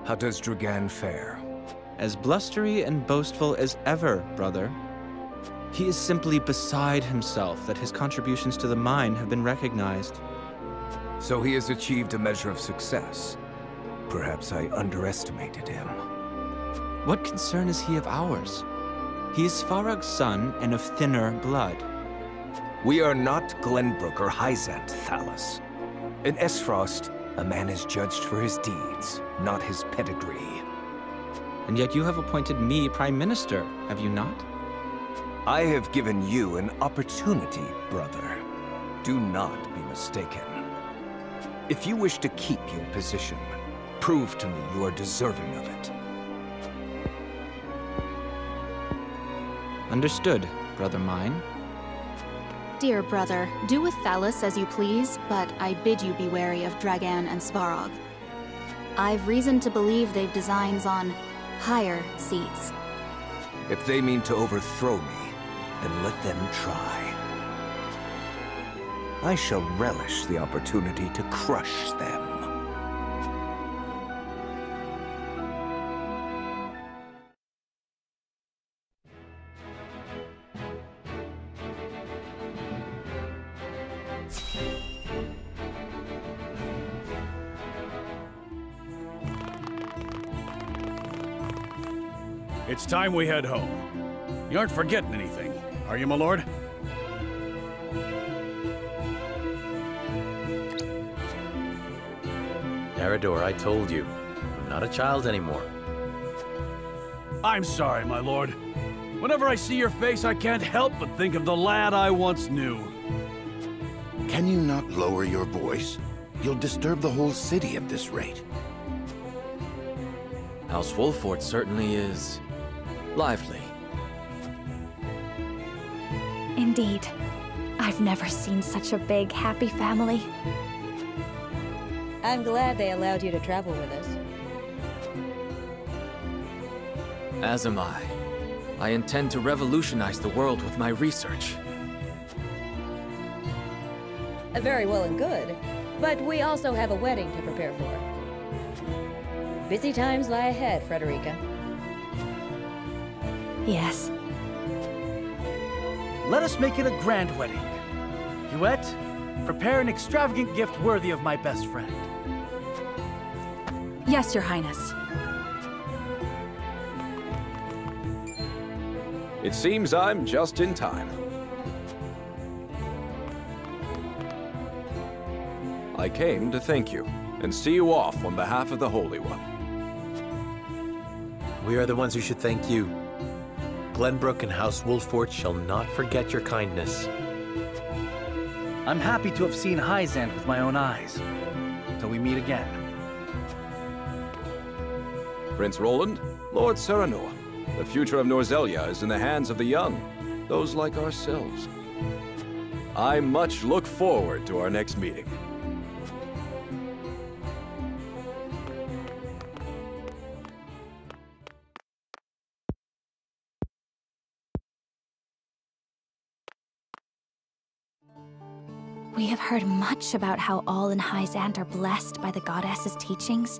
S19: how does Dragan fare?
S7: As blustery and boastful as ever, brother. He is simply beside himself that his contributions to the mine have been recognized.
S19: So he has achieved a measure of success. Perhaps I underestimated him.
S7: What concern is he of ours? He is Farag's son and of thinner blood.
S19: We are not Glenbrook or Hyzante, Thalos. In Esfrost, a man is judged for his deeds, not his pedigree.
S7: And yet you have appointed me Prime Minister, have you not?
S19: I have given you an opportunity, brother, Do not be mistaken. If you wish to keep your position, prove to me you are deserving of it.
S7: Understood, brother mine.
S1: Dear brother, do with Thalys as you please, but I bid you be wary of Dragan and Svarog. I've reason to believe they've designs on higher seats.
S19: If they mean to overthrow me, then let them try. I shall relish the opportunity to crush them.
S20: It's time we head home. You aren't forgetting anything, are you, my lord?
S3: Eridor, I told you. I'm not a child anymore.
S20: I'm sorry, my lord. Whenever I see your face, I can't help but think of the lad I once knew.
S2: Can you not lower your voice? You'll disturb the whole city at this rate.
S6: House Wolfort certainly is lively.
S5: Indeed. I've never seen such a big, happy family.
S14: I'm glad they allowed you to travel with us.
S6: As am I. I intend to revolutionize the world with my research.
S14: Very well and good. But we also have a wedding to prepare for. Busy times lie ahead, Frederica.
S5: Yes.
S16: Let us make it a grand wedding. Huette, prepare an extravagant gift worthy of my best friend.
S10: Yes, Your Highness.
S9: It seems I'm just in time. I came to thank you and see you off on behalf of the Holy One.
S3: We are the ones who should thank you. Glenbrook and House Wolfort shall not forget your kindness.
S16: I'm happy to have seen Hyzante with my own eyes. Till we meet again.
S9: Prince Roland, Lord Serenoa, the future of Norzelia is in the hands of the young, those like ourselves. I much look forward to our next meeting.
S5: We have heard much about how all in Hyzante are blessed by the goddess's teachings.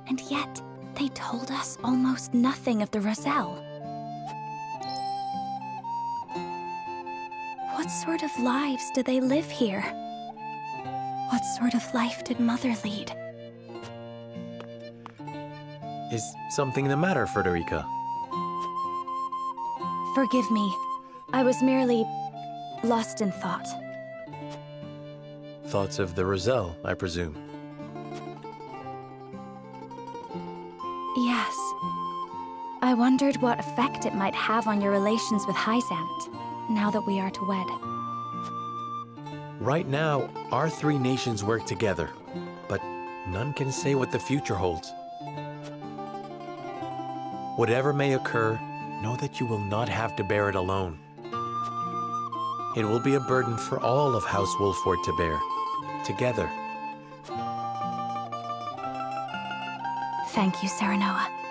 S5: And yet, they told us almost nothing of the Roselle. What sort of lives do they live here? What sort of life did Mother lead?
S3: Is something the matter, Frederica?
S5: Forgive me. I was merely lost in thought.
S3: Thoughts of the Roselle, I presume.
S5: Yes. I wondered what effect it might have on your relations with Hyzante, now that we are to wed.
S3: Right now, our three nations work together, but none can say what the future holds. Whatever may occur, know that you will not have to bear it alone. It will be a burden for all of House Wolfort to bear, together.
S5: Thank you, Serenoa.